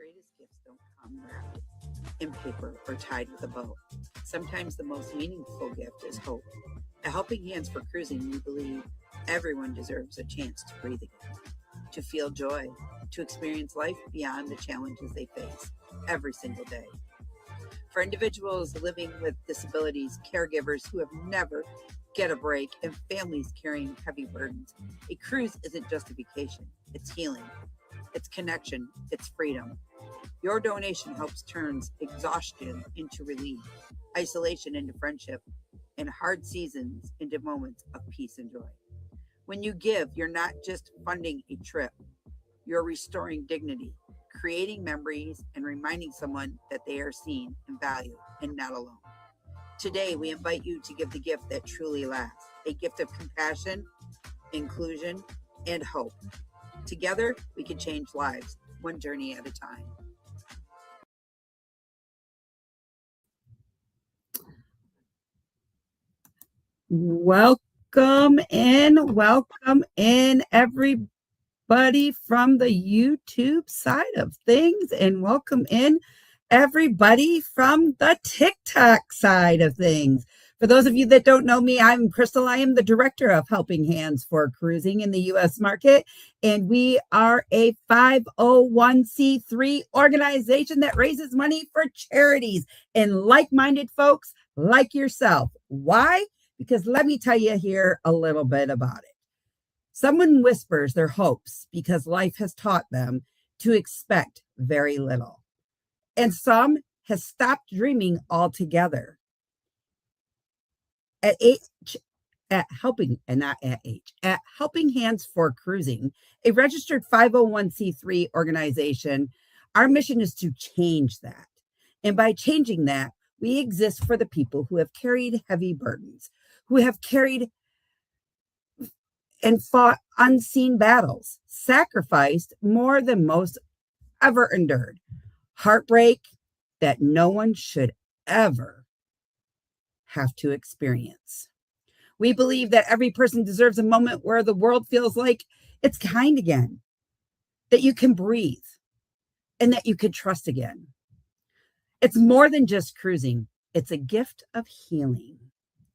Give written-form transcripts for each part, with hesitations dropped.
greatest gifts don't come wrapped in paper or tied with a bow. Sometimes the most meaningful gift is hope. At Helping Hands for Cruising, we believe everyone deserves a chance to breathe again, to feel joy, to experience life beyond the challenges they face every single day. For individuals living with disabilities, caregivers who have never get a break, and families carrying heavy burdens, a cruise isn't just a vacation, it's healing. It's connection, it's freedom. Your donation helps turns exhaustion into relief, isolation into friendship, and hard seasons into moments of peace and joy. When you give, you're not just funding a trip, you're restoring dignity, creating memories, and reminding someone that they are seen and valued and not alone. Today, we invite you to give the gift that truly lasts, a gift of compassion, inclusion, and hope. Together, we can change lives, one journey at a time. Welcome in, everybody from the YouTube side of things, and welcome in everybody from the TikTok side of things. For those of you that don't know me, I'm Crystal. I am the director of Helping Hands for Cruising in the U.S. market, and we are a 501c3 organization that raises money for charities and like-minded folks like yourself. Why? Because let me tell you here a little bit about it. Someone whispers their hopes because life has taught them to expect very little. And some has stopped dreaming altogether. At Helping Hands for Cruising, a registered 501c3 organization, our mission is to change that. And by changing that, we exist for the people who have carried heavy burdens, who have carried and fought unseen battles, sacrificed more than most ever endured, heartbreak that no one should ever have to experience. We believe that every person deserves a moment where the world feels like it's kind again, that you can breathe, and that you can trust again. It's more than just cruising. It's a gift of healing.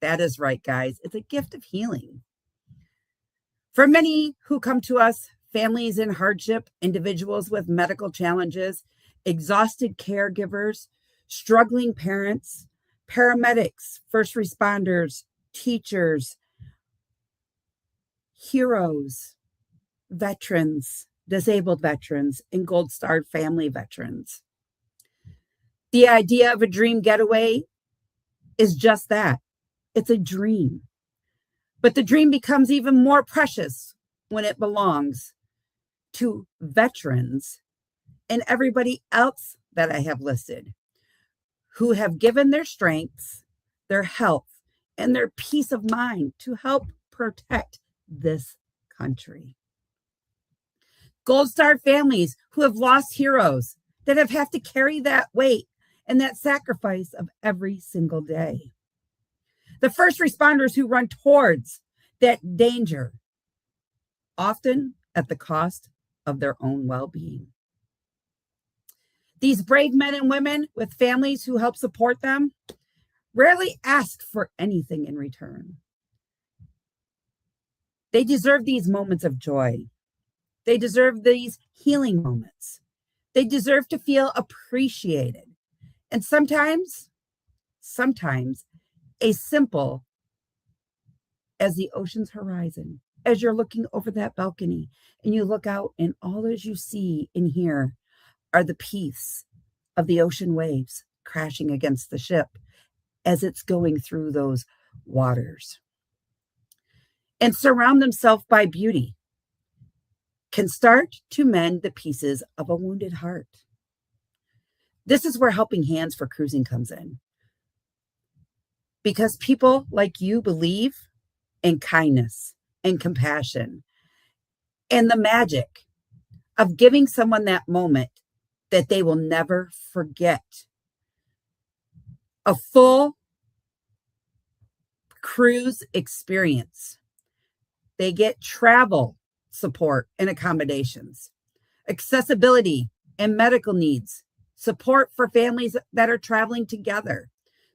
That is right, guys. It's a gift of healing. For many who come to us, families in hardship, individuals with medical challenges, exhausted caregivers, struggling parents, paramedics, first responders, teachers, heroes, veterans, disabled veterans, and Gold Star family veterans. The idea of a dream getaway is just that. It's a dream. But the dream becomes even more precious when it belongs to veterans and everybody else that I have listed, who have given their strengths, their health, and their peace of mind to help protect this country. Gold Star families who have lost heroes that have had to carry that weight and that sacrifice of every single day. The first responders who run towards that danger, often at the cost of their own well-being. These brave men and women with families who help support them rarely ask for anything in return. They deserve these moments of joy. They deserve these healing moments. They deserve to feel appreciated. And sometimes as simple as the ocean's horizon, as you're looking over that balcony and you look out and all that you see and hear are the peace of the ocean waves crashing against the ship as it's going through those waters. And surround themselves by beauty can start to mend the pieces of a wounded heart. This is where Helping Hands for Cruising comes in. Because people like you believe in kindness and compassion and the magic of giving someone that moment that they will never forget. A full cruise experience. They get travel support and accommodations, accessibility and medical needs, support for families that are traveling together,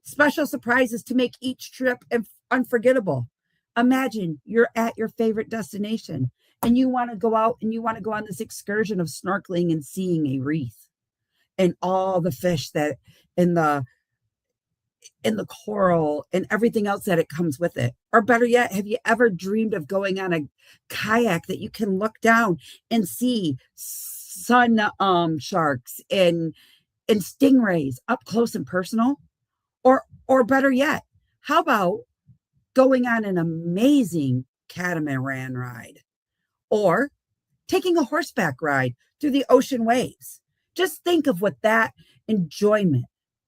special surprises to make each trip unforgettable. Imagine you're at your favorite destination and you want to go out and you want to go on this excursion of snorkeling and seeing a reef and all the fish that in the coral and everything else that it comes with it. Or better yet, have you ever dreamed of going on a kayak that you can look down and see sun sharks and stingrays up close and personal? Or better yet, how about going on an amazing catamaran ride or taking a horseback ride through the ocean waves? Just think of what that enjoyment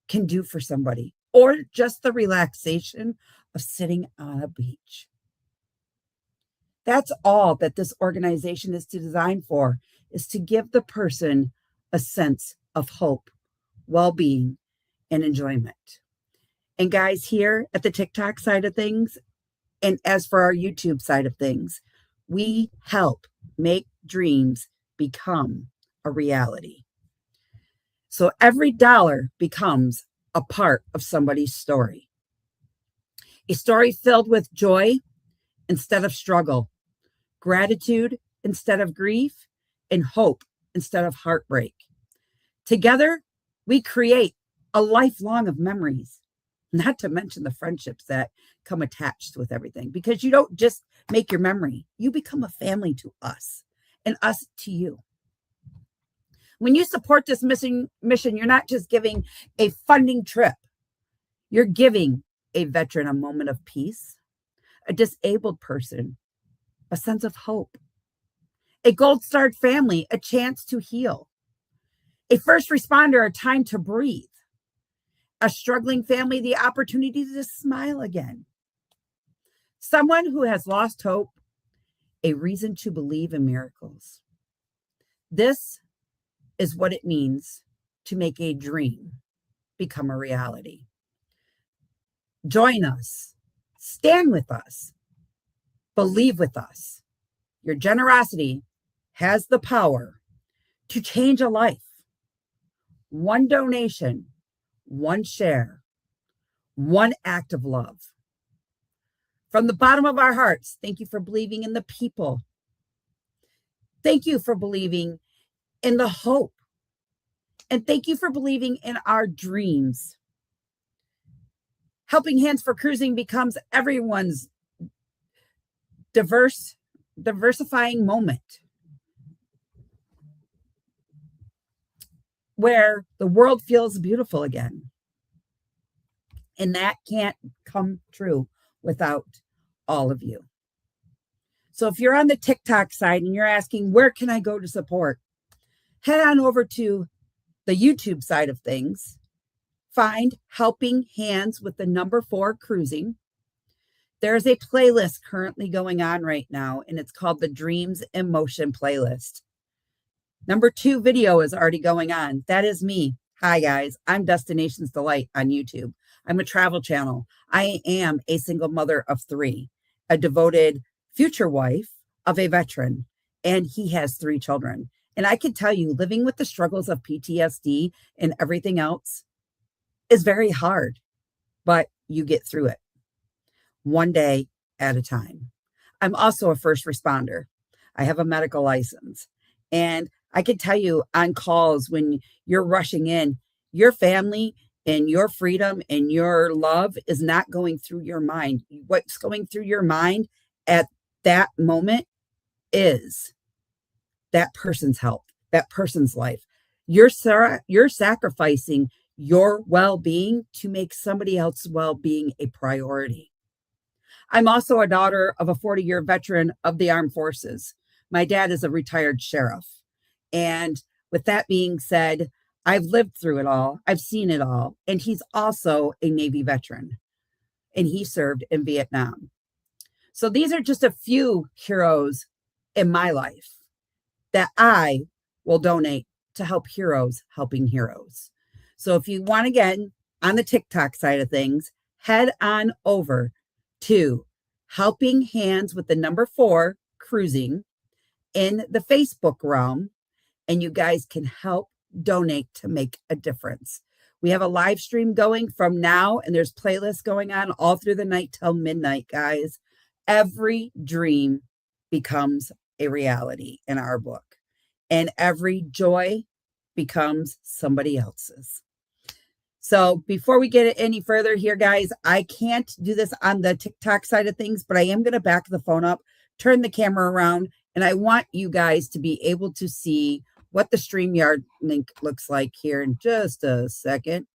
can do for somebody, or just the relaxation of sitting on a beach. That's all that this organization is designed for, is to give the person a sense of hope, well-being, and enjoyment. And guys, here at the TikTok side of things, and as for our YouTube side of things, we help make dreams become a reality. So every dollar becomes a part of somebody's story. A story filled with joy instead of struggle, gratitude instead of grief, and hope instead of heartbreak. Together, we create a lifelong of memories, not to mention the friendships that come attached with everything, because you don't just make your memory, you become a family to us and us to you. When you support this mission, you're not just giving a funding trip. You're giving a veteran a moment of peace, a disabled person a sense of hope, a gold-starred family a chance to heal, a first responder a time to breathe, a struggling family the opportunity to smile again, someone who has lost hope a reason to believe in miracles. This is what it means to make a dream become a reality. Join us, stand with us, believe with us. Your generosity has the power to change a life. One donation, one share, one act of love. From the bottom of our hearts, thank you for believing in the people. Thank you for believing in the hope. And thank you for believing in our dreams. Helping Hands for Cruising becomes everyone's diversifying moment, where the world feels beautiful again. And that can't come true without all of you. So if you're on the TikTok side and you're asking, where can I go to support? Head on over to the YouTube side of things. Find Helping Hands with the number 4 Cruising. There's a playlist currently going on right now, and it's called the Dreams in Motion playlist. Number 2 video is already going on. That is me. Hi, guys. I'm Destinations Delight on YouTube. I'm a travel channel. I am a single mother of 3, a devoted future wife of a veteran, and he has 3 children. And I can tell you, living with the struggles of PTSD and everything else is very hard, but you get through it one day at a time. I'm also a first responder. I have a medical license, and I can tell you on calls when you're rushing in, your family and your freedom and your love is not going through your mind. What's going through your mind at that moment is that person's health, that person's life. You're sacrificing your well-being to make somebody else's well-being a priority. I'm also a daughter of a 40-year veteran of the armed forces. My dad is a retired sheriff. And with that being said, I've lived through it all. I've seen it all. And he's also a Navy veteran. And he served in Vietnam. So these are just a few heroes in my life that I will donate to help heroes helping heroes. So if you want to get on the TikTok side of things, head on over to Helping Hands with the number 4 Cruising in the Facebook realm, and you guys can help donate to make a difference. We have a live stream going from now, and there's playlists going on all through the night till midnight, guys. Every dream becomes a reality in our book, and every joy becomes somebody else's. So before we get any further here, guys, I can't do this on the TikTok side of things, but I am going to back the phone up, turn the camera around, and I want you guys to be able to see what the StreamYard link looks like here in just a second.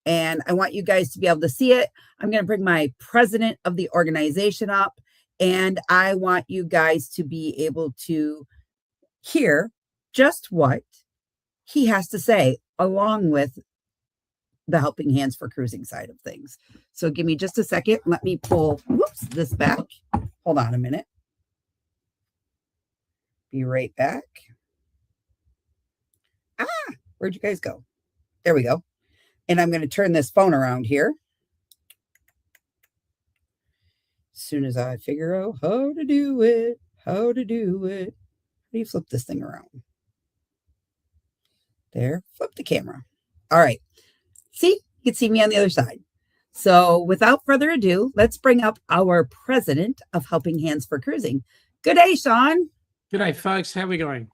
And I want you guys to be able to see it. I'm going to bring my president of the organization up, and I want you guys to be able to hear just what he has to say, along with the Helping Hands for Cruising side of things. So give me just a second. Let me pull this back. Hold on a minute. Be right back. Where'd you guys go? There we go. And I'm going to turn this phone around here. As soon as I figure out how to do it. How do you flip this thing around? There, flip the camera. All right. See, you can see me on the other side. So without further ado, let's bring up our president of Helping Hands for Cruising. Good day, Sean. Good day, folks. How are we going?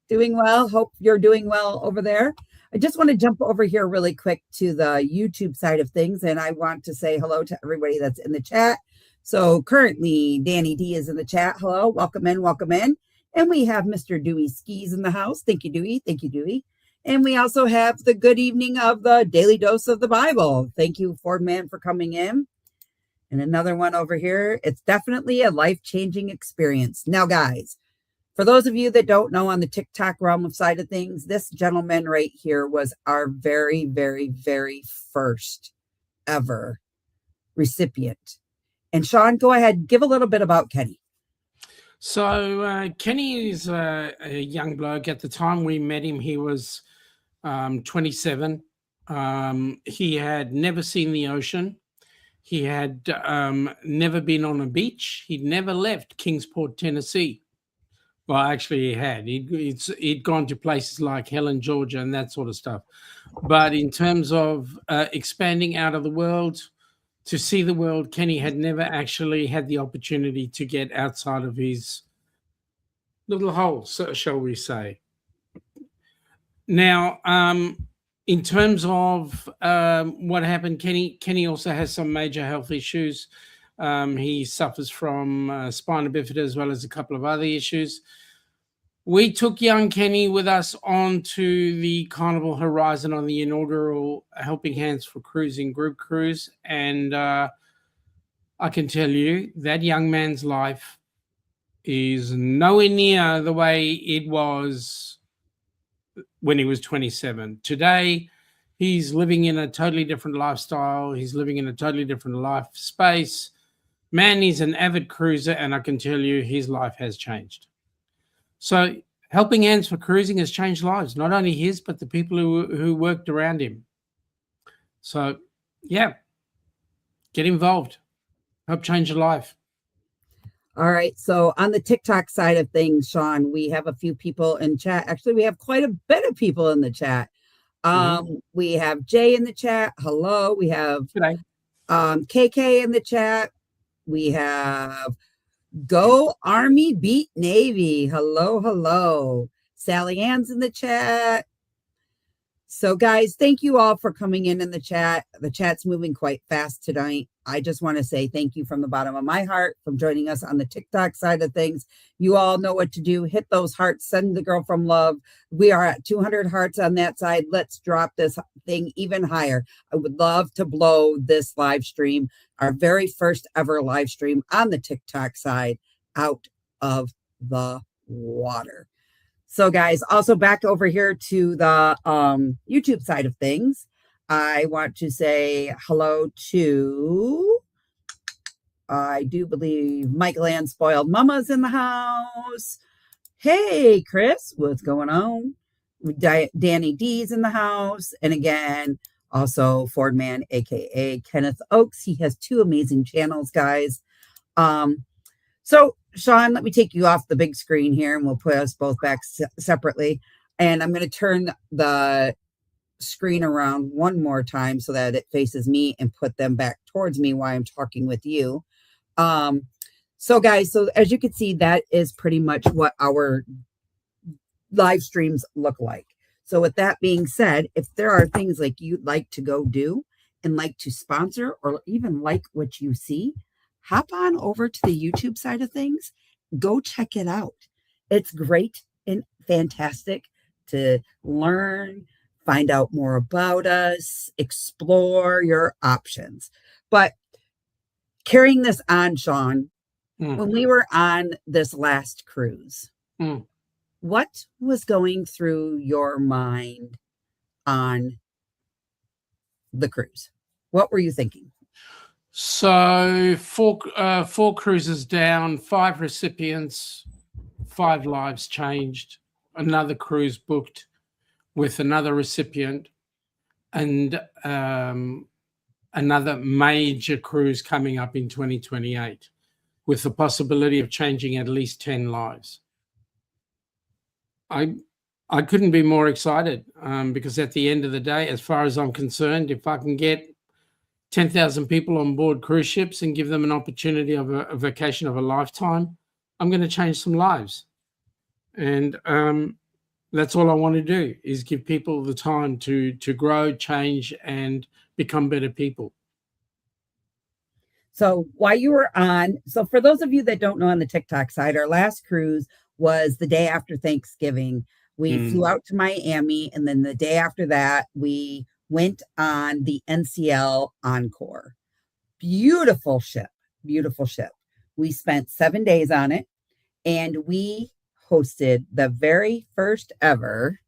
Doing well. Hope you're doing well over there. I just want to jump over here really quick to the YouTube side of things, and I want to say hello to everybody that's in the chat. So currently, Danny D is in the chat. Hello, welcome in, welcome in. And we have Mr. Dewey Skis in the house. Thank you, Dewey. Thank you, Dewey. And we also have the good evening of the Daily Dose of the Bible. Thank you, Ford Man, for coming in. And another one over here. It's definitely a life-changing experience. Now, guys, for those of you that don't know on the TikTok realm of side of things, this gentleman right here was our very, very, very first ever recipient. And Sean, go ahead, give a little bit about Kenny. So Kenny is a young bloke. At the time we met him, he was 27. He had never seen the ocean. He had never been on a beach. He'd never left Kingsport, Tennessee. Well, actually, he had. He'd gone to places like Helen, Georgia, and that sort of stuff. But in terms of expanding out of the world, to see the world, Kenny had never actually had the opportunity to get outside of his little hole, shall we say. Now, in terms of what happened, Kenny also has some major health issues. He suffers from spina bifida as well as a couple of other issues. We took young Kenny with us onto the Carnival Horizon on the inaugural Helping Hands for Cruising group cruise. And I can tell you that young man's life is nowhere near the way it was when he was 27. Today, he's living in a totally different lifestyle. He's living in a totally different life space. Man, he's an avid cruiser, and I can tell you his life has changed. So Helping Hands for Cruising has changed lives, not only his, but the people who worked around him. So, yeah, get involved. Help change your life. All right. So on the TikTok side of things, Sean, we have a few people in chat. Actually, we have quite a bit of people in the chat. We have Jay in the chat. Hello. We have KK in the chat. We have Go Army Beat Navy. Hello, hello. Sally Ann's in the chat. So guys, thank you all for coming in the chat. The chat's moving quite fast tonight. I just want to say thank you from the bottom of my heart for joining us on the TikTok side of things. You all know what to do. Hit those hearts. Send the girl from love. We are at 200 hearts on that side. Let's drop this thing even higher. I would love to blow this live stream, our very first ever live stream on the TikTok side, out of the water. So guys, also back over here to the YouTube side of things, I want to say hello to, I do believe Michael Ann Spoiled Mama's in the house. Hey, Chris, what's going on? Danny D's in the house. And again, also Ford Man, aka Kenneth Oakes. He has two amazing channels, guys. So Sean, let me take you off the big screen here and we'll put us both back separately. And I'm going to turn the screen around one more time so that it faces me and put them back towards me while I'm talking with you. So guys, so as you can see, that is pretty much what our live streams look like. So with that being said, if there are things like you'd like to go do and like to sponsor or even like what you see, hop on over to the YouTube side of things. Go check it out. It's great and fantastic to learn, find out more about us, explore your options. But carrying this on, Sean, when we were on this last cruise, what was going through your mind on the cruise? What were you thinking? So four cruises down, 5 recipients, 5 lives changed, another cruise booked with another recipient, and another major cruise coming up in 2028 with the possibility of changing at least 10 lives. I couldn't be more excited because at the end of the day, as far as I'm concerned, if I can get 10,000 people on board cruise ships and give them an opportunity of a vacation of a lifetime, I'm going to change some lives. And that's all I want to do, is give people the time to grow, change, and become better people. So while you were on, so for those of you that don't know on the TikTok side, our last cruise was the day after Thanksgiving. We flew out to Miami, and then the day after that, we went on the NCL Encore. Beautiful ship, beautiful ship. We spent 7 days on it, and we hosted the very first ever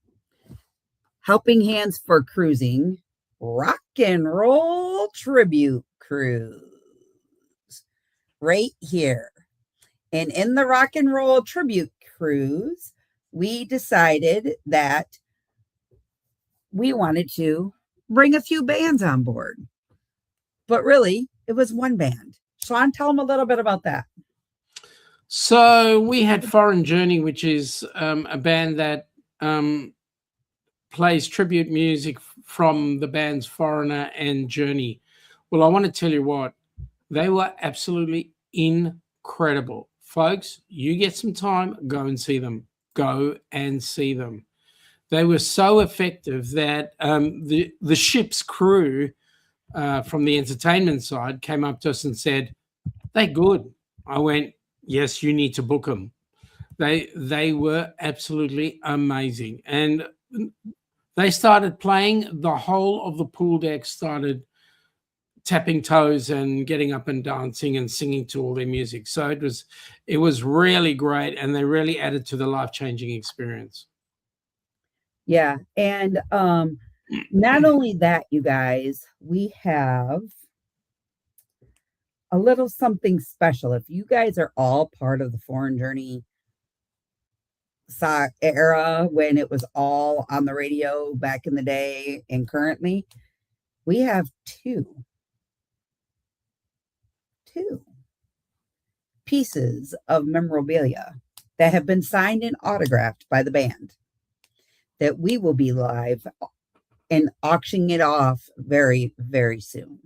Helping Hands for Cruising Rock and Roll Tribute Cruise right here. And in the Rock and Roll Tribute Cruise, we decided that we wanted to bring a few bands on board. But really, it was one band. Sean, tell them a little bit about that. So we had Foreign Journey, which is a band that plays tribute music from the bands Foreigner and Journey. Well, I want to tell you what, they were absolutely incredible. Folks, you get some time, go and see them. Go and see them. They were so effective that the ship's crew from the entertainment side came up to us and said, "They're good." I went, "Yes, you need to book them." They were absolutely amazing. And they started playing, the whole of the pool deck started tapping toes and getting up and dancing and singing to all their music. So it was really great, and they really added to the life-changing experience. Yeah. And not only that, you guys, we have a little something special. If you guys are all part of the Foreign Journey era, when it was all on the radio back in the day and currently, we have two pieces of memorabilia that have been signed and autographed by the band that we will be live and auctioning it off very, very soon.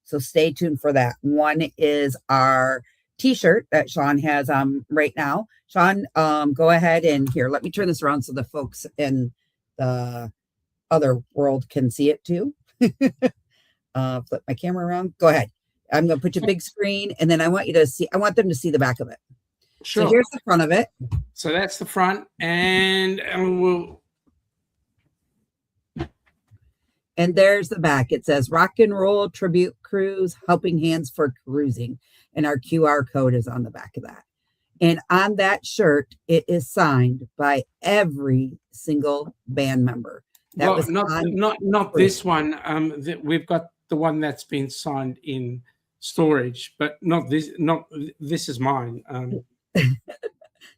So stay tuned for that. One is our t-shirt that Sean has on right now. Sean, go ahead and here, let me turn this around so the folks in the other world can see it too. Flip my camera around. Go ahead. I'm going to put your big screen, and then I want them to see the back of it. Sure. So here's the front of it. So that's the front, and there's the back. It says Rock and Roll Tribute Cruise, Helping Hands for Cruising. And our QR code is on the back of that. And on that shirt, it is signed by every single band member. That was not this one. We've got the one that's been signed in storage, but not this. Not this is mine.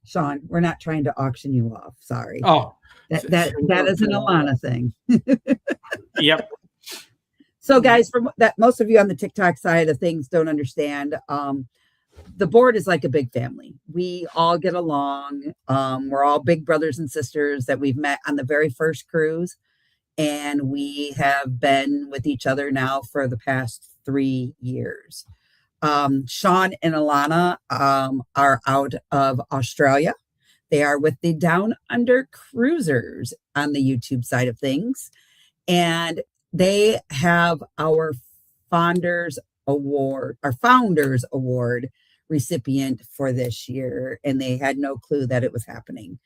Sean, we're not trying to auction you off. Sorry. Oh, that is an Alana thing. Yep. So guys, from that, most of you on the TikTok side of things don't understand. the board is like a big family. We all get along. We're all big brothers and sisters that we've met on the very first cruise. And we have been with each other now for the past 3 years. Sean and Alana are out of Australia. They are with the Down Under Cruisers on the YouTube side of things. And they have our Founders Award recipient for this year. And they had no clue that it was happening.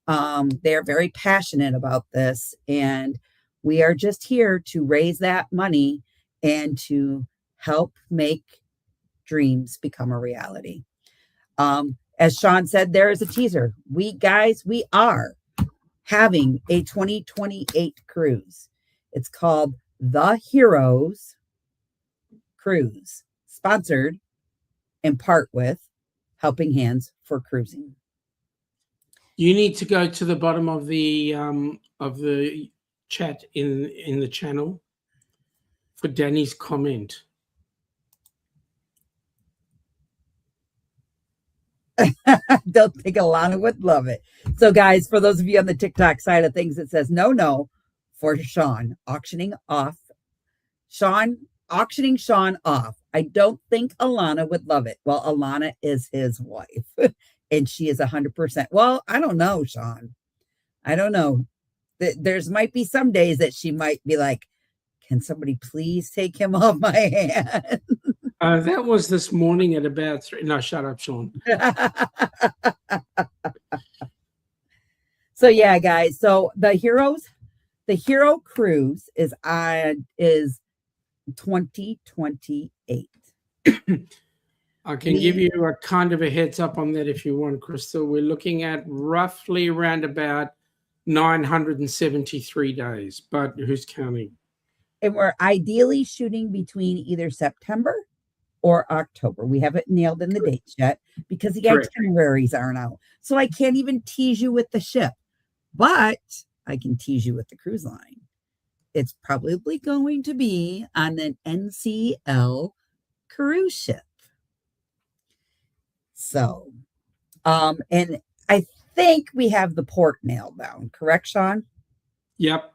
They're very passionate about this. And we are just here to raise that money and to help make dreams become a reality. As Sean said, there is a teaser. We are having a 2028 cruise. It's called The Heroes Cruise, sponsored in part with Helping Hands for Cruising. You need to go to the bottom of the chat in the channel for Danny's comment. Don't think Alana would love it. So, guys, for those of you on the TikTok side of things, it says no for Sean auctioning Sean off. I don't think Alana would love it. Well, Alana is his wife, and she is 100%. Well, I don't know, Sean. I don't know. There's might be some days that she might be like, "Can somebody please take him off my hand?" That was this morning at about 3. No, shut up, Sean. So yeah, guys. So the Hero Cruise is 2028. I can give you a kind of a heads up on that if you want, Crystal. We're looking at roughly around about 973 days, but who's counting? And we're ideally shooting between either September or October. We haven't nailed in the dates yet because the itineraries aren't out. So I can't even tease you with the ship, but I can tease you with the cruise line. It's probably going to be on an NCL cruise ship. So, and I think we have the port nailed down, correct, Sean? Yep.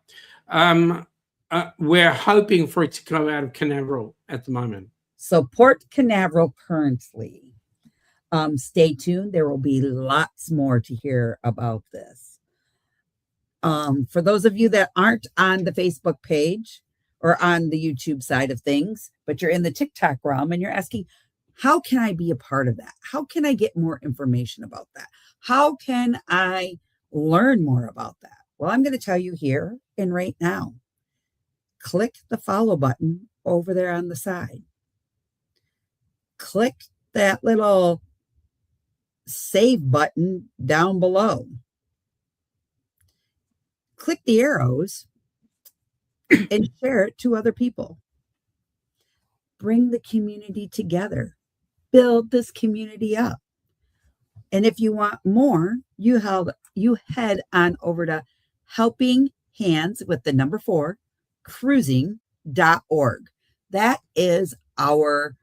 We're hoping for it to come out of Canaveral at the moment. So Port Canaveral currently. Stay tuned. There will be lots more to hear about this. For those of you that aren't on the Facebook page or on the YouTube side of things, but you're in the TikTok realm and you're asking, how can I be a part of that? How can I get more information about that? How can I learn more about that? Well, I'm going to tell you here and right now. Click the follow button over there on the side. Click that little save button down below. Click the arrows and share it to other people. Bring the community together. Build this community up. And if you want more, you head on over to Helping Hands with the number 4 cruising.org. That is our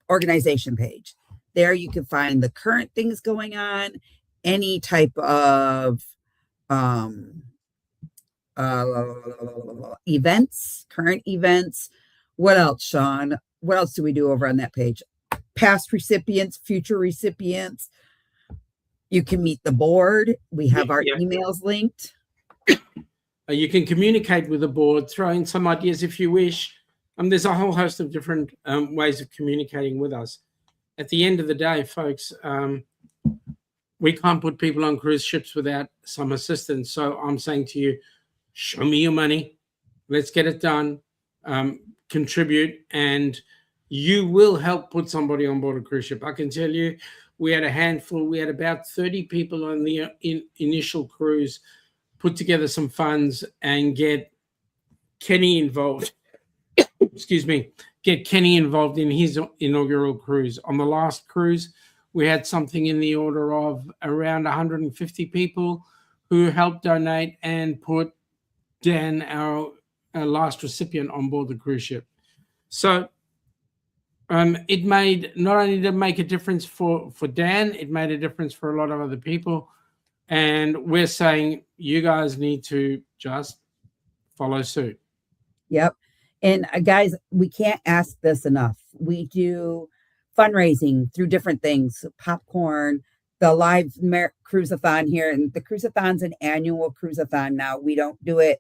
organization page. There you can find the current things going on, any type of events, current events. What else, Sean? What else do we do over on that page? Past recipients, future recipients. You can meet the board. We have our emails linked. You can communicate with the board, throw in some ideas if you wish. There's a whole host of different ways of communicating with us. At the end of the day, folks, we can't put people on cruise ships without some assistance. So I'm saying to you, show me your money. Let's get it done. Contribute, and you will help put somebody on board a cruise ship. I can tell you, we had a handful. We had about 30 people on the initial cruise, put together some funds and get Kenny involved. Excuse me. Get Kenny involved in his inaugural cruise. On the last cruise, we had something in the order of around 150 people who helped donate and put Dan, our last recipient, on board the cruise ship. So It made not only did it make a difference for Dan, it made a difference for a lot of other people. And we're saying you guys need to just follow suit. Yep. And guys, we can't ask this enough. We do fundraising through different things, popcorn, the live cruiseathon here. And the cruiseathon's an annual cruiseathon now. We don't do it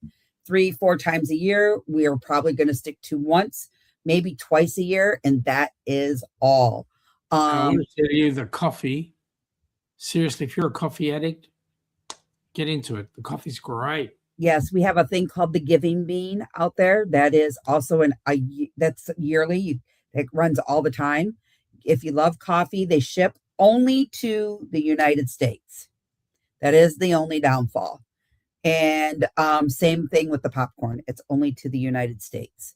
3-4 times a year. We are probably going to stick to once, maybe twice a year. And that is all. I want to tell you the coffee. Seriously, if you're a coffee addict, get into it. The coffee's great. Yes, we have a thing called the Giving Bean out there. That is also that's yearly. It runs all the time. If you love coffee, they ship only to the United States. That is the only downfall. And same thing with the popcorn. It's only to the United States.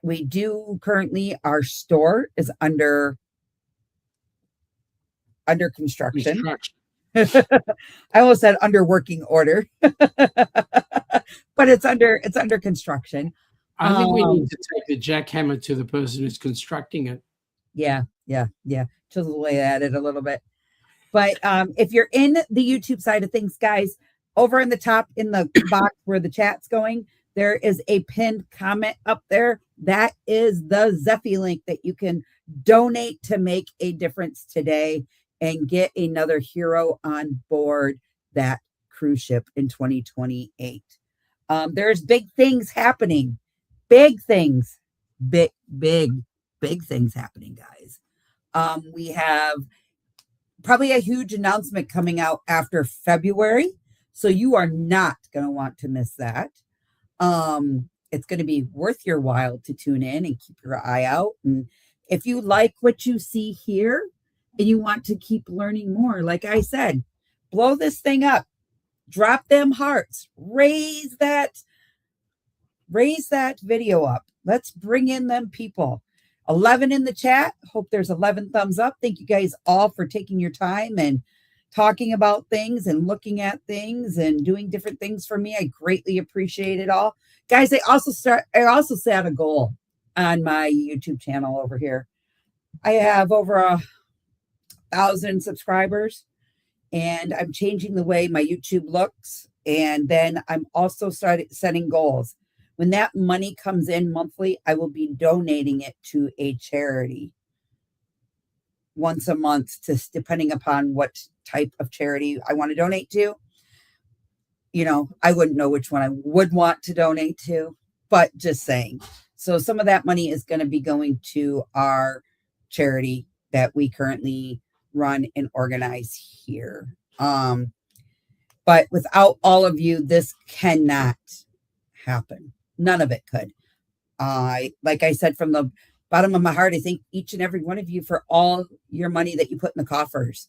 We do currently, our store is under construction. I almost said under working order, but it's under construction. I think we need to take the jackhammer to the person who's constructing it. Yeah. Chisel away at it a little bit. But if you're in the YouTube side of things, guys, over in the top in the box where the chat's going, there is a pinned comment up there. That is the Zeffy link that you can donate to make a difference today and get another hero on board that cruise ship in 2028. There's big things happening. Big things. Big things happening, guys. We have probably a huge announcement coming out after February. So you are not going to want to miss that. It's going to be worth your while to tune in and keep your eye out. And if you like what you see here, and you want to keep learning more, like I said, blow this thing up, drop them hearts, raise that video up. Let's bring in them people. 11 in the chat. Hope there's 11 thumbs up. Thank you guys all for taking your time and talking about things and looking at things and doing different things for me. I greatly appreciate it all. Guys, I also set a goal on my YouTube channel over here. I have over 1,000 subscribers, and I'm changing the way my YouTube looks. And then I'm also started setting goals. When that money comes in monthly, I will be donating it to a charity once a month, depending upon what type of charity I want to donate to. You know, I wouldn't know which one I would want to donate to, but just saying. So some of that money is going to be going to our charity that we currently run and organize here. But without all of you, this cannot happen. None of it could. Like I said, from the bottom of my heart, I thank each and every one of you for all your money that you put in the coffers.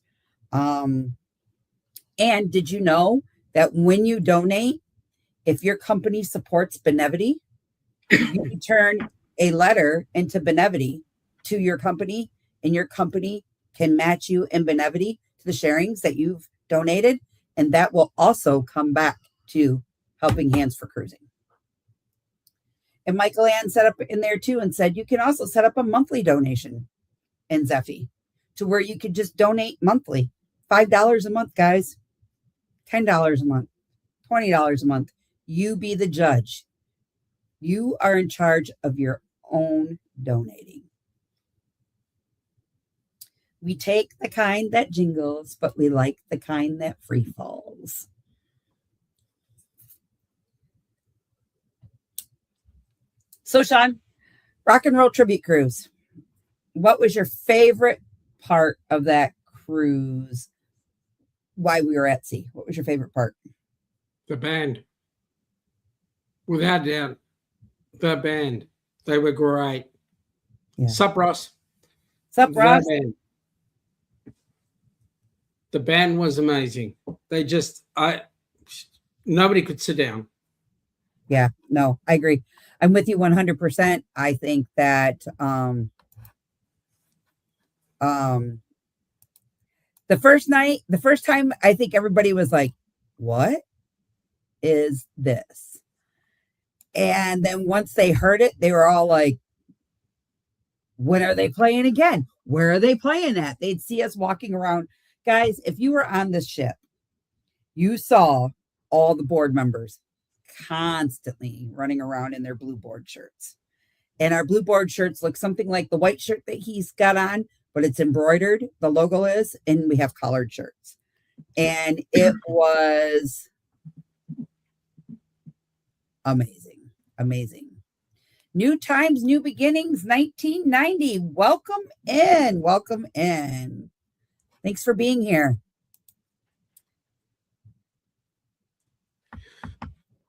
And did you know that when you donate, if your company supports Benevity, you can turn a letter into Benevity to your company, and your company can match you in Benevity to the sharings that you've donated, and that will also come back to Helping Hands for Cruising. And Michael Ann set up in there too and said you can also set up a monthly donation in Zeffy to where you could just donate monthly. $5 a month, guys. $10 a month. $20 a month. You be the judge. You are in charge of your own donating. We take the kind that jingles, but we like the kind that free falls. So, Sean, Rock and Roll Tribute Cruise. What was your favorite part of that cruise while we were at sea? What was your favorite part? The band. Without doubt. The band. They were great. Yeah. Sup, Ross? Sup, Ross? The band was amazing. Nobody could sit down. Yeah, no, I agree. I'm with you 100%. I think that the first time, I think everybody was like, what is this? And then once they heard it, they were all like, When are they playing again? Where are they playing at? They'd see us walking around. Guys, if you were on this ship, you saw all the board members constantly running around in their blue board shirts. And our blue board shirts look something like the white shirt that he's got on, but it's embroidered, the logo is, and we have collared shirts. And it was amazing. Amazing. New times, new beginnings, 1990. Welcome in. Welcome in. Thanks for being here.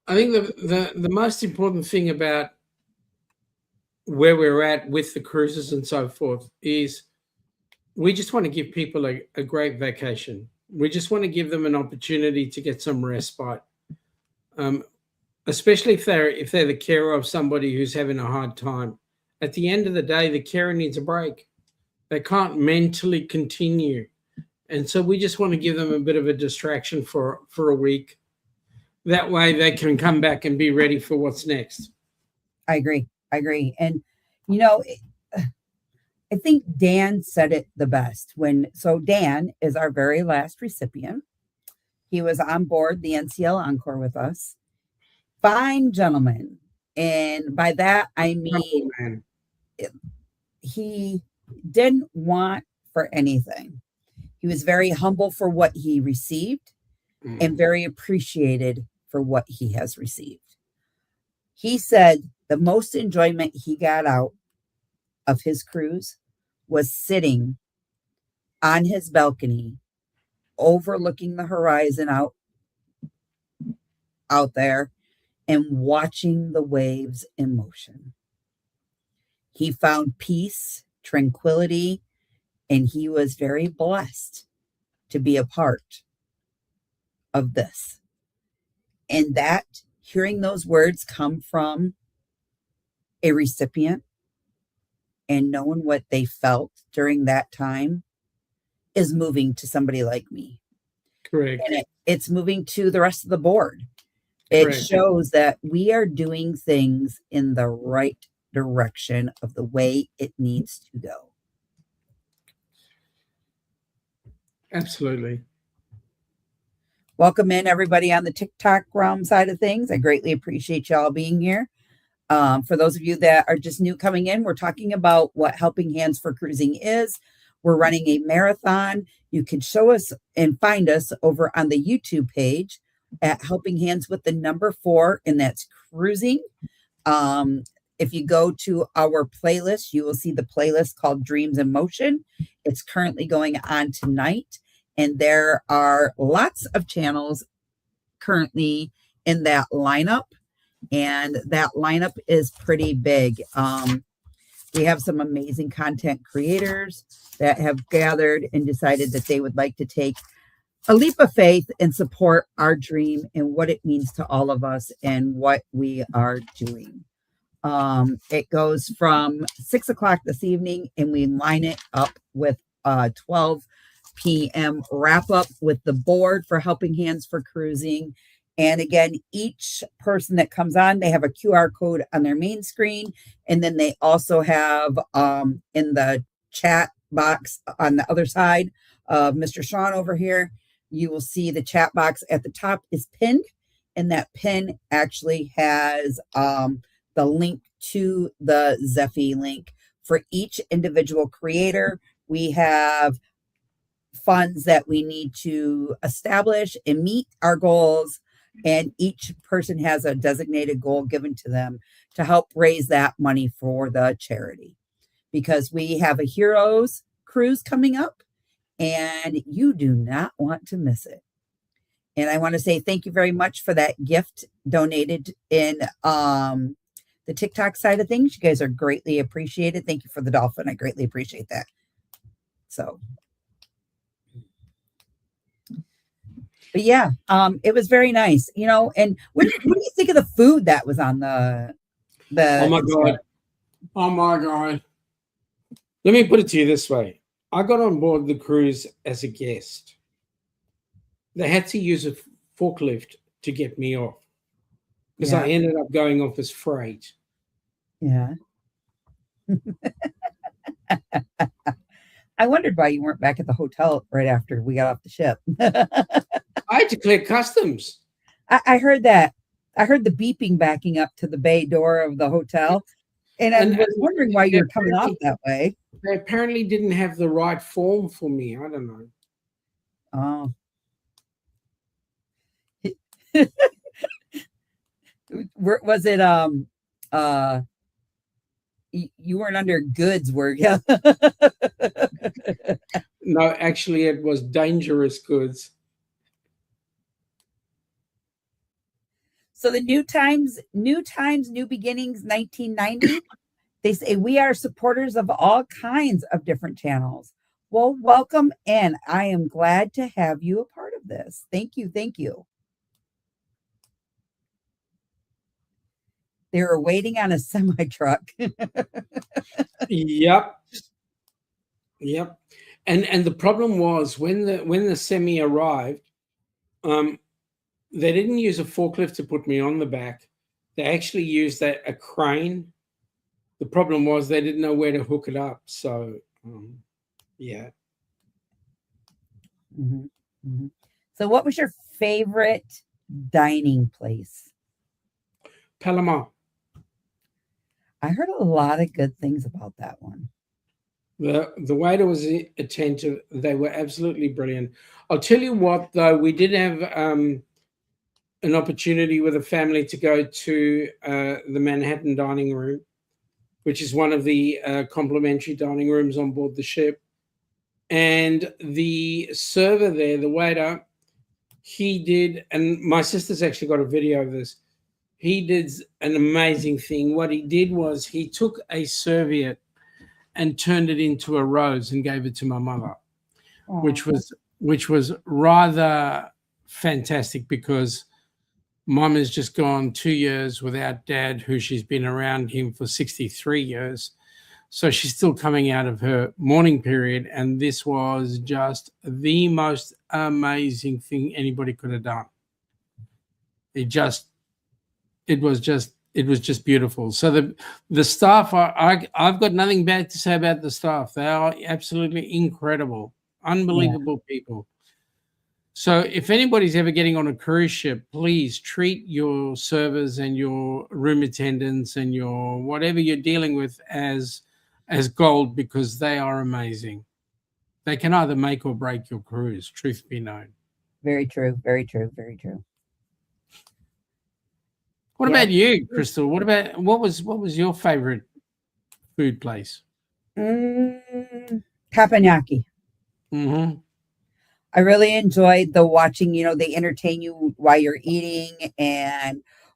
I think the most important thing about where we're at with the cruises and so forth is we just want to give people a great vacation. We just want to give them an opportunity to get some respite, especially if they're the carer of somebody who's having a hard time. At the end of the day, the carer needs a break. They can't mentally continue. And so we just want to give them a bit of a distraction for a week. That way they can come back and be ready for what's next. I agree. And, you know, I think Dan said it the best so Dan is our very last recipient. He was on board the NCL Encore with us. Fine gentleman. And by that, I mean, he didn't want for anything. He was very humble for what he received and very appreciated for what he has received. He said the most enjoyment he got out of his cruise was sitting on his balcony, overlooking the horizon out there and watching the waves in motion. He found peace, tranquility, and he was very blessed to be a part of this. And that, hearing those words come from a recipient and knowing what they felt during that time is moving to somebody like me. Correct. And it's moving to the rest of the board. It Correct. shows that we are doing things in the right direction of the way it needs to go. Absolutely. Welcome in everybody on the TikTok realm side of things. I greatly appreciate y'all being here. For those of you that are just new coming in, we're talking about what Helping Hands for Cruising is. We're running a marathon. You can show us and find us over on the YouTube page at Helping Hands with the number 4, and that's cruising. If you go to our playlist, you will see the playlist called Dreams in Motion. It's currently going on tonight, and there are lots of channels currently in that lineup, and that lineup is pretty big. We have some amazing content creators that have gathered and decided that they would like to take a leap of faith and support our dream and what it means to all of us and what we are doing. It goes from 6 o'clock this evening, and we line it up with 12 p.m. wrap up with the board for Helping Hands for Cruising. And again, each person that comes on, they have a QR code on their main screen. And then they also have in the chat box on the other side of Mr. Sean over here, you will see the chat box at the top is pinned. And that pin actually has the link to the Zephy link for each individual creator. We have funds that we need to establish and meet our goals, and each person has a designated goal given to them to help raise that money for the charity, because we have a Heroes cruise coming up and you do not want to miss it. And I want to say thank you very much for that gift donated in the TikTok side of things. You guys are greatly appreciated. Thank you for the dolphin. I greatly appreciate that. So, but yeah, it was very nice, you know. And what do you think of the food that was on the? Oh my God! Let me put it to you this way: I got on board the cruise as a guest. They had to use a forklift to get me off because I ended up going off as freight. Yeah. I wondered why you weren't back at the hotel right after we got off the ship. I had to clear customs. I heard that. I heard the beeping backing up to the bay door of the hotel. And I was wondering why you're coming off that way. They apparently didn't have the right form for me. I don't know. Oh. Was it you weren't under goods, were you? No, actually it was dangerous goods. So the New Times, New Beginnings 1990, they say we are supporters of all kinds of different channels. Well, welcome, and I am glad to have you a part of this. Thank you. Thank you. They were waiting on a semi truck. Yep. And the problem was when the semi arrived, they didn't use a forklift to put me on the back. They actually used a crane. The problem was they didn't know where to hook it up. So, yeah. Mm-hmm. Mm-hmm. So what was your favorite dining place? Palomar. I heard a lot of good things about that one. The waiter was attentive. They were absolutely brilliant. I'll tell you what, though, we did have an opportunity with a family to go to the Manhattan dining room, which is one of the complimentary dining rooms on board the ship. And the server there, the waiter, he did, and my sister's actually got a video of this. He did an amazing thing. What he did was he took a serviette and turned it into a rose and gave it to my mother, which was rather fantastic because Mom has just gone 2 years without Dad, who she's been around him for 63 years. So she's still coming out of her mourning period, and this was just the most amazing thing anybody could have done. It was just beautiful. So the staff I've got nothing bad to say about the staff. They are absolutely incredible, unbelievable people. So if anybody's ever getting on a cruise ship, please treat your servers and your room attendants and your whatever you're dealing with as gold, because they are amazing. They can either make or break your cruise, truth be known. Very true. Very true. Very true. What about you, Crystal? What was your favorite food place? Teppanyaki. Mm-hmm. I really enjoyed the watching, they entertain you while you're eating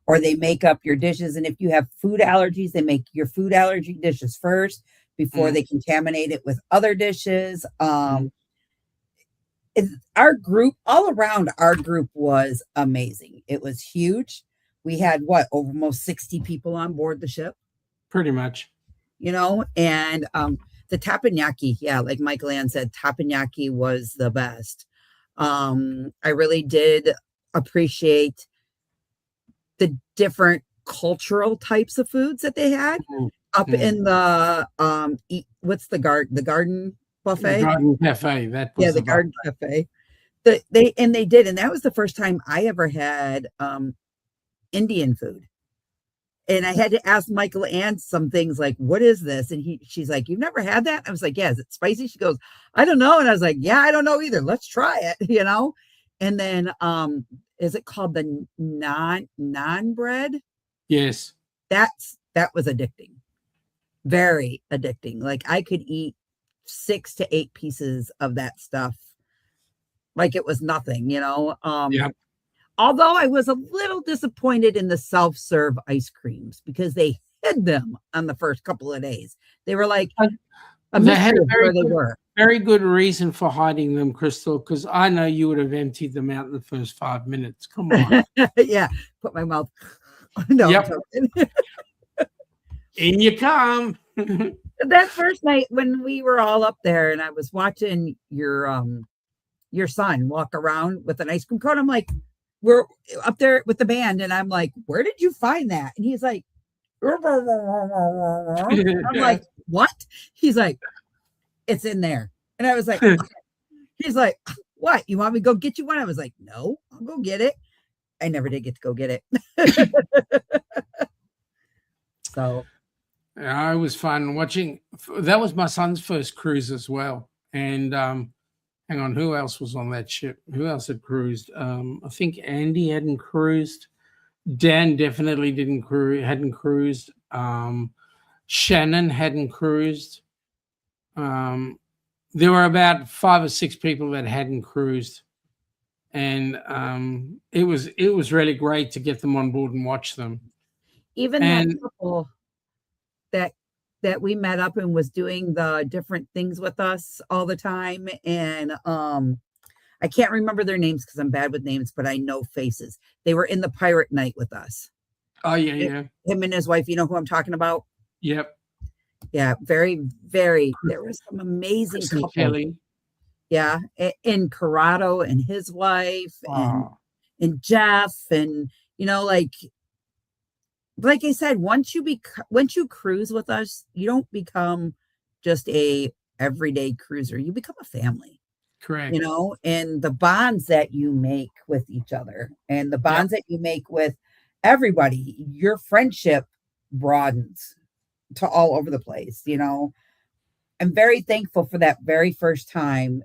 or they make up your dishes. And if you have food allergies, they make your food allergy dishes first before they contaminate it with other dishes. Our group, all around our group was amazing. It was huge. We had almost 60 people on board the ship. Pretty much. And the teppanyaki, like Michael Ann said, teppanyaki was the best. I really did appreciate the different cultural types of foods that they had up in the what's the garden buffet? The garden cafe. That was the garden cafe. They did, and that was the first time I ever had Indian food. And I had to ask Michael Ann some things like, what is this? And she's like, you've never had that? I was like, yeah, is it spicy? She goes, I don't know. And I was like, yeah, I don't know either. Let's try it, And then is it called the naan bread? Yes. That was addicting. Very addicting. Like I could eat 6 to 8 pieces of that stuff like it was nothing, Yeah. Although I was a little disappointed in the self-serve ice creams because they hid them on the first couple of days. They were like they had a very good reason for hiding them, Crystal, because I know you would have emptied them out in the first 5 minutes. Come on. Yeah, put my mouth. No, yep. In you come. That first night when we were all up there and I was watching your son walk around with an ice cream cone, I'm like, we're up there with the band and I'm like, where did you find that? And he's like, I'm like, what? He's like, it's in there. And I was like, he's like, what? You want me to go get you one? I was like, no, I'll go get it. I never did get to go get it. So Yeah, it was fun watching. That was my son's first cruise as well. And hang on, who else was on that ship? Who else had cruised? I think Andy hadn't cruised. Dan definitely hadn't cruised. Shannon hadn't cruised. There were about 5 or 6 people that hadn't cruised, and it was really great to get them on board and watch them. even that couple that we met up and was doing the different things with us all the time, and I can't remember their names because I'm bad with names, but I know faces. They were in the pirate night with us. Oh yeah. Him and his wife. You know who I'm talking about? Yep. Yeah, very, very. There was some amazing couples. Kelly. Yeah, and Corrado and his wife, and Jeff, and like I said, once you cruise with us, you don't become just a everyday cruiser. You become a family. Correct. And the bonds that you make with each other and the bonds that you make with everybody, your friendship broadens to all over the place. I'm very thankful for that very first time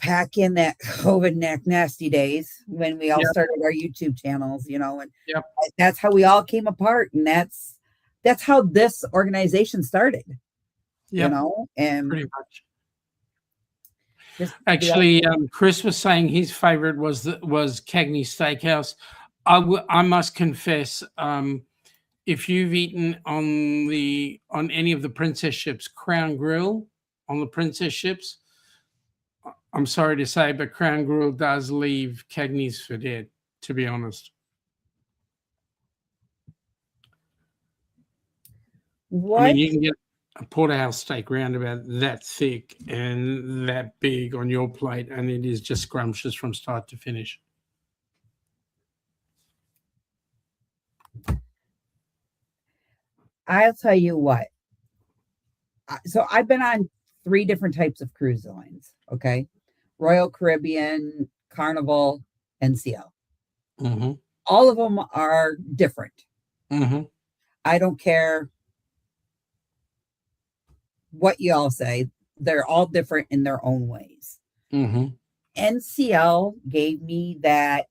back in that COVID nasty days when we all started our YouTube channels, and that's how we all came apart. And that's how this organization started, and pretty much. Actually, Chris was saying his favorite was Cagney Steakhouse. I must confess, if you've eaten on any of the Princess ships, Crown Grill on the Princess ships, I'm sorry to say, but Crown Grill does leave Cagney's for dead, to be honest. What? I mean, you can get a porterhouse steak round about that thick and that big on your plate, and it is just scrumptious from start to finish. I'll tell you what. So I've been on 3 different types of cruise lines. Okay. Royal Caribbean, Carnival, and CL. Mm-hmm. All of them are different. Mm-hmm. I don't care what you all say. They're all different in their own ways. Mm-hmm. NCL gave me that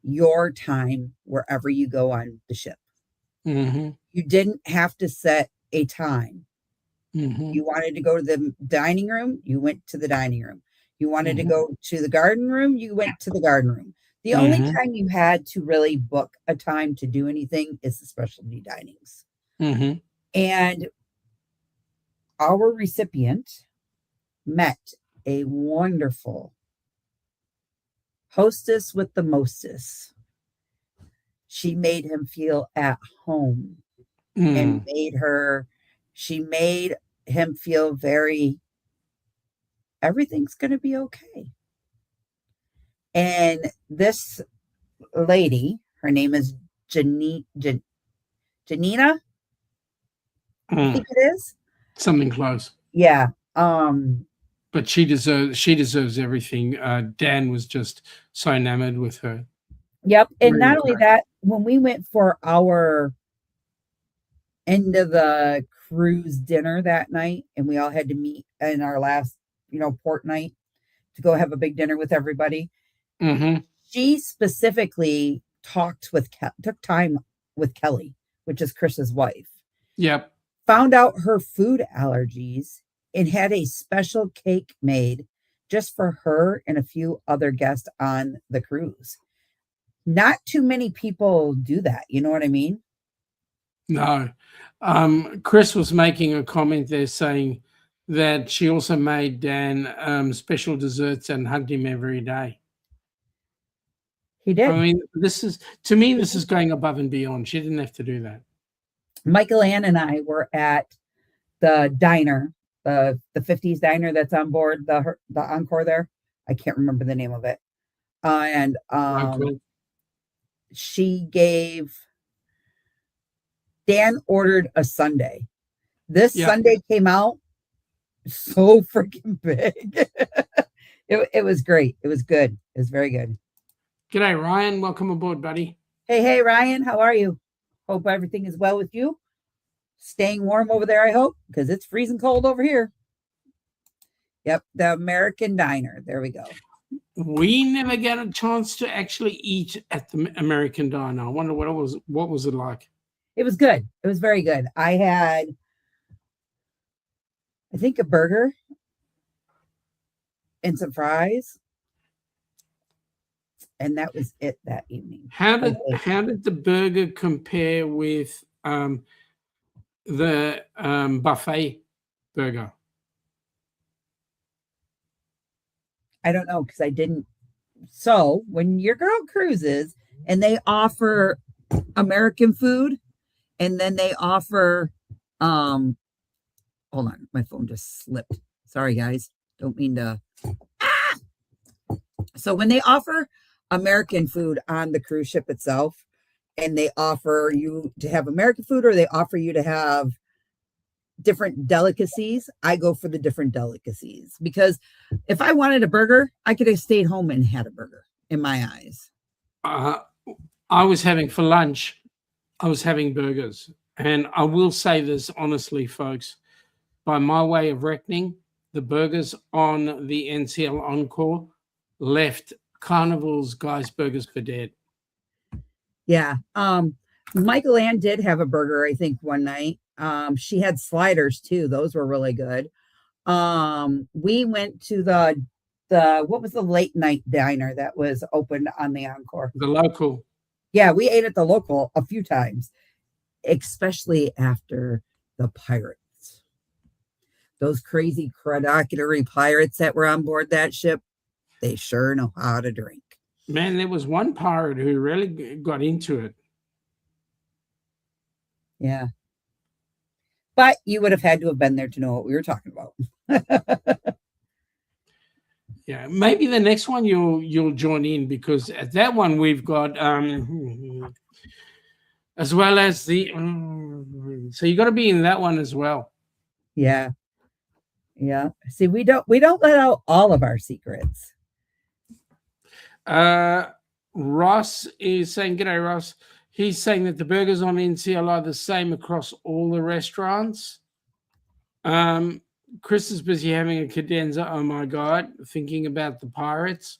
your time wherever you go on the ship. Mm-hmm. You didn't have to set a time. Mm-hmm. You wanted to go to the dining room, you went to the dining room. You wanted to go to the garden room, you went to the garden room. The only time you had to really book a time to do anything is the specialty dinings. Mm-hmm. And our recipient met a wonderful hostess with the mostess. She made him feel at home and she made him feel everything's going to be okay. And this lady, her name is Janina. I think it is something close. Yeah. But she deserves everything. Dan was just so enamored with her. Yep. And not only that, when we went for our end of the cruise dinner that night, and we all had to meet in our last, port night to go have a big dinner with everybody. Mm-hmm. She specifically took time with Kelly, which is Chris's wife. Yep. Found out her food allergies and had a special cake made just for her and a few other guests on the cruise. Not too many people do that. You know what I mean? No. Chris was making a comment there saying that she also made Dan special desserts and hugged him every day. He did. I mean, this is going above and beyond. She didn't have to do that. Michael Ann and I were at the diner, the 50s diner that's on board the Encore there. I can't remember the name of it. And she gave Dan ordered a sundae This Yeah. Sunday came out so freaking big. It was great. It was good. It was very good. G'day, Ryan. Welcome aboard, buddy. Hey, Ryan, how are you? Hope everything is well with you. Staying warm over there, I hope, because it's freezing cold over here. Yep, the American Diner. There we go. We never get a chance to actually eat at the American Diner. I wonder what was it like? It was good. It was very good. I had, I think, a burger and some fries, and that was it that evening. How did the burger compare with the buffet burger? I don't know, because I didn't. So when your girl cruises and they offer American food, and then they offer hold on, my phone just slipped. Sorry guys, don't mean to. So when they offer American food on the cruise ship itself, and they offer you to have American food, or they offer you to have different delicacies, I go for the different delicacies, because if I wanted a burger, I could have stayed home and had a burger in my eyes. I was having for lunch, I was having burgers. And I will say this honestly, folks, by my way of reckoning, the burgers on the NCL Encore left Carnival's Guys Burgers for dead. Yeah. Michael Ann did have a burger, I think, one night. She had sliders too. Those were really good. We went to the what was the late night diner that was opened on the Encore? The local. Yeah, we ate at the local a few times, especially after the pirates. Those crazy predatory pirates that were on board that ship, they sure know how to drink. Man, there was one pirate who really got into it. Yeah. But you would have had to have been there to know what we were talking about. Yeah, maybe the next one you'll join in, because at that one we've got as well as the so you got to be in that one as well. Yeah. See, we don't let out all of our secrets. Ross is saying, "G'day, Ross." He's saying that the burgers on NCL are the same across all the restaurants. Chris is busy having a cadenza. Oh my God, thinking about the pirates.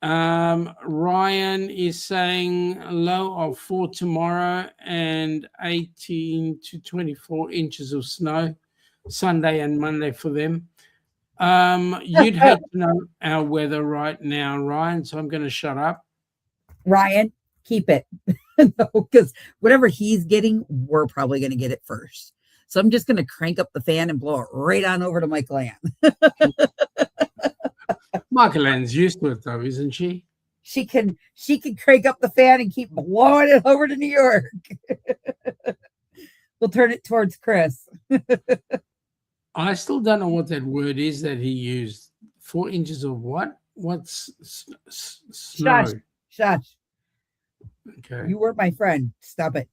Ryan is saying low of 4 tomorrow and 18 to 24 inches of snow, Sunday and Monday for them. You'd hate to know our weather right now, Ryan, so I'm going to shut up. Ryan, keep it. No, because whatever he's getting, we're probably going to get it first. So I'm just going to crank up the fan and blow it right on over to Michael Ann. Michael Ann's used to it though, isn't she? She can crank up the fan and keep blowing it over to New York. We'll turn it towards Chris. I still don't know what that word is that he used. 4 inches of what? What's snow? Shush. Okay. You were my friend. Stop it.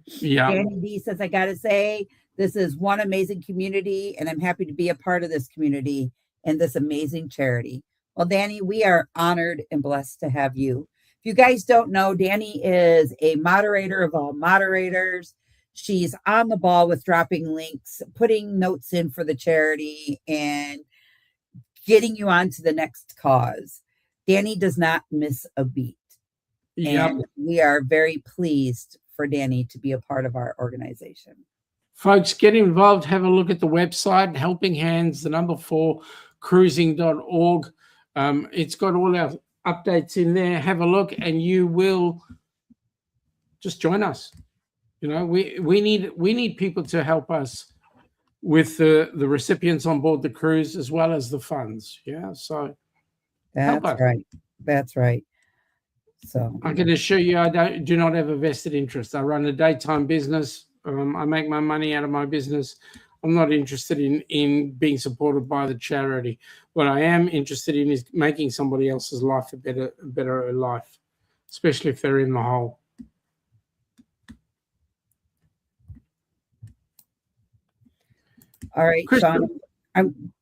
Yeah. Danny D says, I got to say, this is one amazing community, and I'm happy to be a part of this community and this amazing charity. Well, Danny, we are honored and blessed to have you. If you guys don't know, Danny is a moderator of all moderators. She's on the ball with dropping links, putting notes in for the charity, and getting you on to the next cause. Danny does not miss a beat. Yep. And we are very pleased for Danny to be a part of our organization. Folks, get involved. Have a look at the website, Helping Hands, 4 cruising.org. It's got all our updates in there. Have a look and you will just join us. You know, we need people to help us with the recipients on board the cruise as well as the funds. Yeah, so that's right. That's right. So I can assure you, I do not have a vested interest. I run a daytime business. I make my money out of my business. I'm not interested in being supported by the charity. What I am interested in is making somebody else's life a better life, especially if they're in the hole. All right, Crystal, Sean,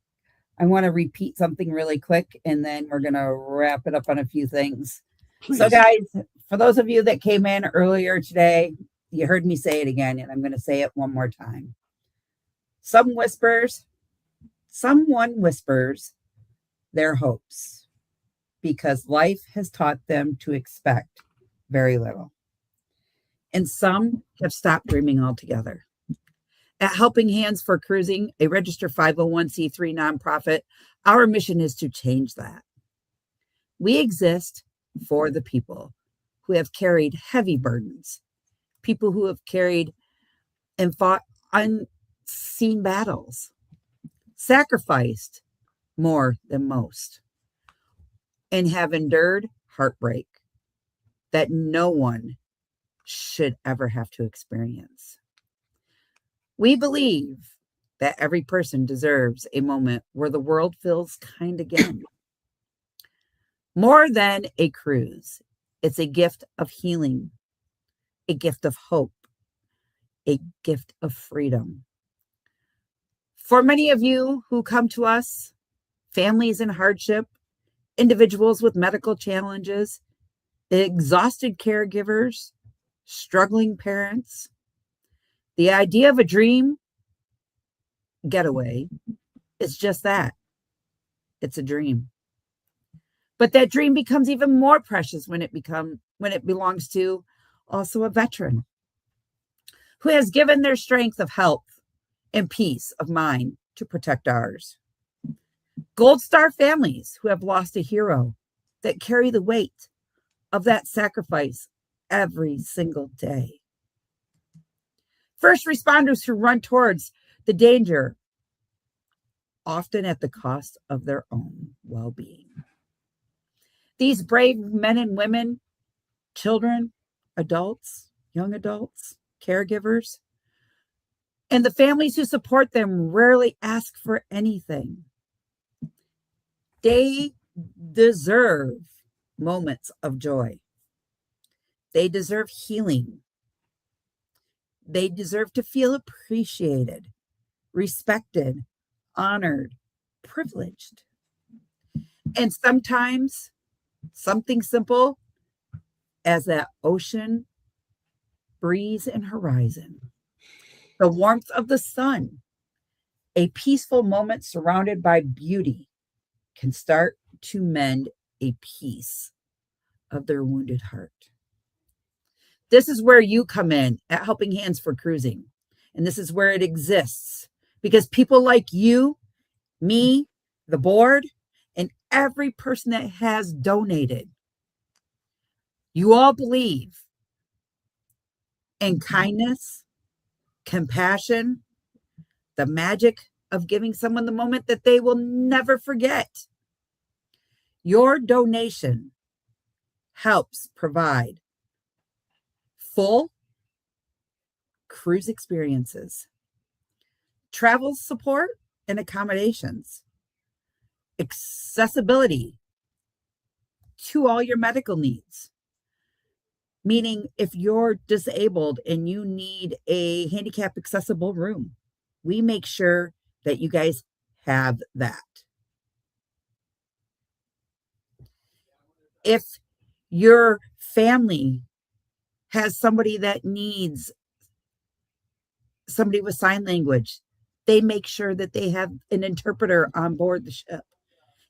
I want to repeat something really quick, and then we're going to wrap it up on a few things. So, please. guys, for those of you that came in earlier today, you heard me say it again, and I'm going to say it one more time. Someone whispers their hopes because life has taught them to expect very little. And some have stopped dreaming altogether. At Helping Hands for Cruising, a registered 501c3 nonprofit, our mission is to change that. We exist for the people who have carried heavy burdens, people who have carried and fought unseen battles, sacrificed more than most, and have endured heartbreak that no one should ever have to experience. We believe that every person deserves a moment where the world feels kind again. More than a cruise, it's a gift of healing, a gift of hope, a gift of freedom. For many of you who come to us, families in hardship, individuals with medical challenges, exhausted caregivers, struggling parents, the idea of a dream getaway is just that. It's a dream. But that dream becomes even more precious when it belongs to also a veteran who has given their strength of health and peace of mind to protect ours. Gold Star families who have lost a hero that carry the weight of that sacrifice every single day. First responders who run towards the danger, often at the cost of their own well-being. These brave men and women, children, adults, young adults, caregivers, and the families who support them rarely ask for anything. They deserve moments of joy. They deserve healing. They deserve to feel appreciated, respected, honored, privileged. And sometimes something simple as that ocean breeze and horizon, the warmth of the sun, a peaceful moment surrounded by beauty can start to mend a piece of their wounded heart. This is where you come in at Helping Hands for Cruising. And this is where it exists because people like you, me, the board, and every person that has donated, you all believe in kindness, compassion, the magic of giving someone the moment that they will never forget. Your donation helps provide full cruise experiences, travel support and accommodations, accessibility to all your medical needs. Meaning, if you're disabled and you need a handicap accessible room, we make sure that you guys have that. If your family has somebody that needs somebody with sign language, they make sure that they have an interpreter on board the ship.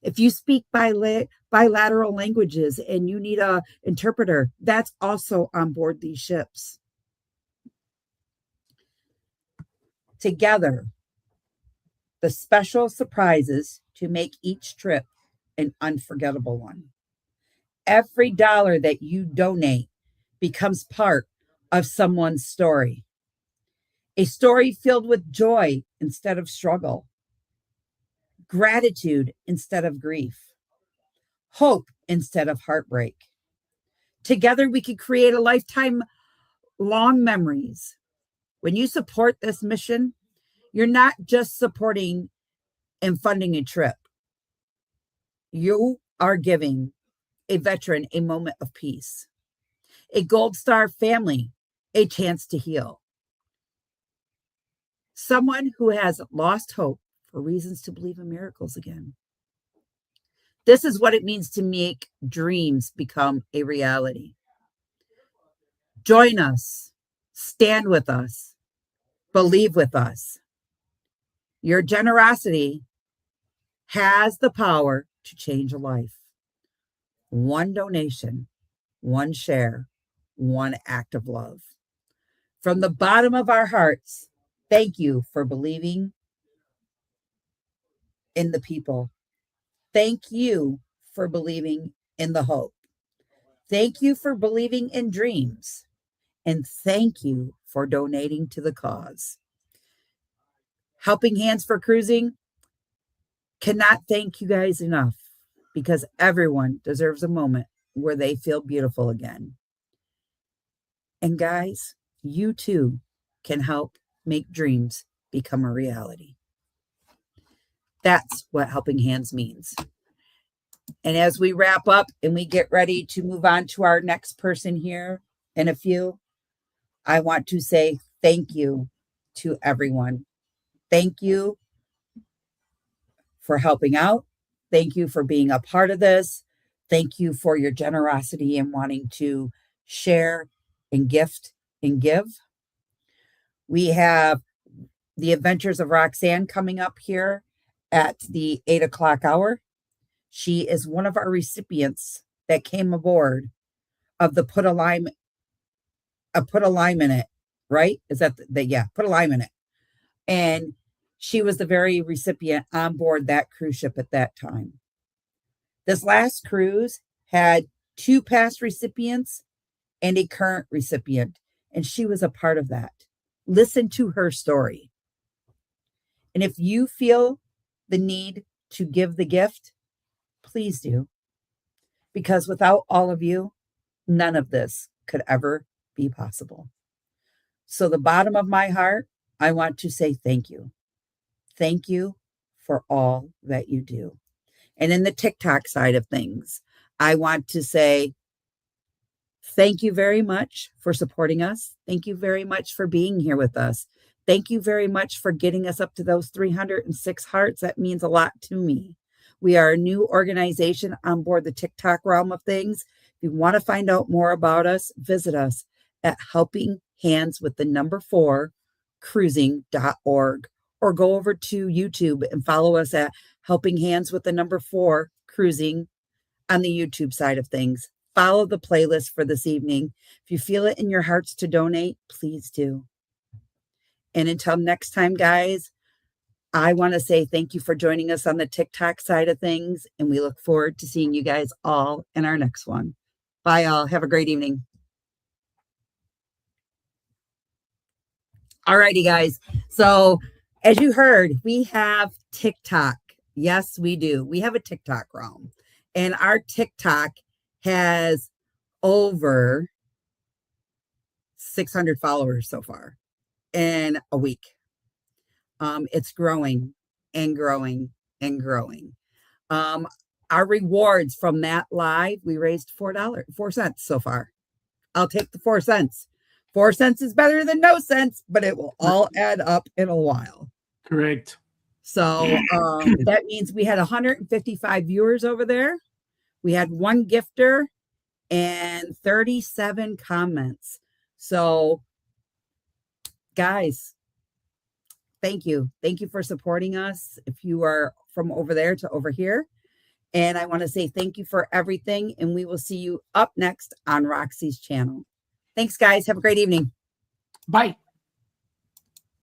If you speak bilateral languages and you need an interpreter, that's also on board these ships. Together, the special surprises to make each trip an unforgettable one. Every dollar that you donate becomes part of someone's story. A story filled with joy instead of struggle, gratitude instead of grief, hope instead of heartbreak. Together, we could create a lifetime long memories. When you support this mission, you're not just supporting and funding a trip. You are giving a veteran a moment of peace, a Gold Star family a chance to heal, someone who has lost hope for reasons to believe in miracles again. This is what it means to make dreams become a reality. Join us, stand with us, believe with us. Your generosity has the power to change a life. One donation, one share, one act of love. From the bottom of our hearts, thank you for believing in the people. Thank you for believing in the hope. Thank you for believing in dreams. And thank you for donating to the cause. Helping Hands for Cruising cannot thank you guys enough, because everyone deserves a moment where they feel beautiful again. And guys, you too can help make dreams become a reality. That's what Helping Hands means. And as we wrap up and we get ready to move on to our next person here in a few, I want to say thank you to everyone. Thank you for helping out. Thank you for being a part of this. Thank you for your generosity and wanting to share and gift and give. We have the Adventures of Roxanne coming up here at the 8:00 hour. She is one of our recipients that came aboard of the Put a Lime in It, right? Is that yeah, Put a Lime in It. And she was the very recipient on board that cruise ship at that time. This last cruise had 2 past recipients and a current recipient, and she was a part of that. Listen to her story. And if you feel the need to give the gift, please do. Because without all of you, none of this could ever be possible. So the bottom of my heart, I want to say thank you. Thank you for all that you do. And in the TikTok side of things, I want to say thank you very much for supporting us. Thank you very much for being here with us. Thank you very much for getting us up to those 306 hearts. That means a lot to me. We are a new organization on board the TikTok realm of things. If you want to find out more about us, visit us at helpinghands4cruising.org, or go over to YouTube and follow us at Helping Hands with the number 4 Cruising on the YouTube side of things. Follow the playlist for this evening. If you feel it in your hearts to donate, please do. And until next time, guys, I want to say thank you for joining us on the TikTok side of things, and we look forward to seeing you guys all in our next one. Bye, all. Have a great evening. All righty, guys. So as you heard, we have TikTok. Yes, we do. We have a TikTok realm, and our TikTok has over 600 followers so far in a week. It's growing and growing and growing. Our rewards from that live, we raised $4 so far. I'll take the 4 cents. 4 cents is better than no cents, but it will all add up in a while. Correct. So that means we had 155 viewers over there. We had 1 gifter and 37 comments. So, guys, thank you. Thank you for supporting us. If you are from over there to over here. And I want to say thank you for everything. And we will see you up next on Roxy's channel. Thanks, guys. Have a great evening. Bye.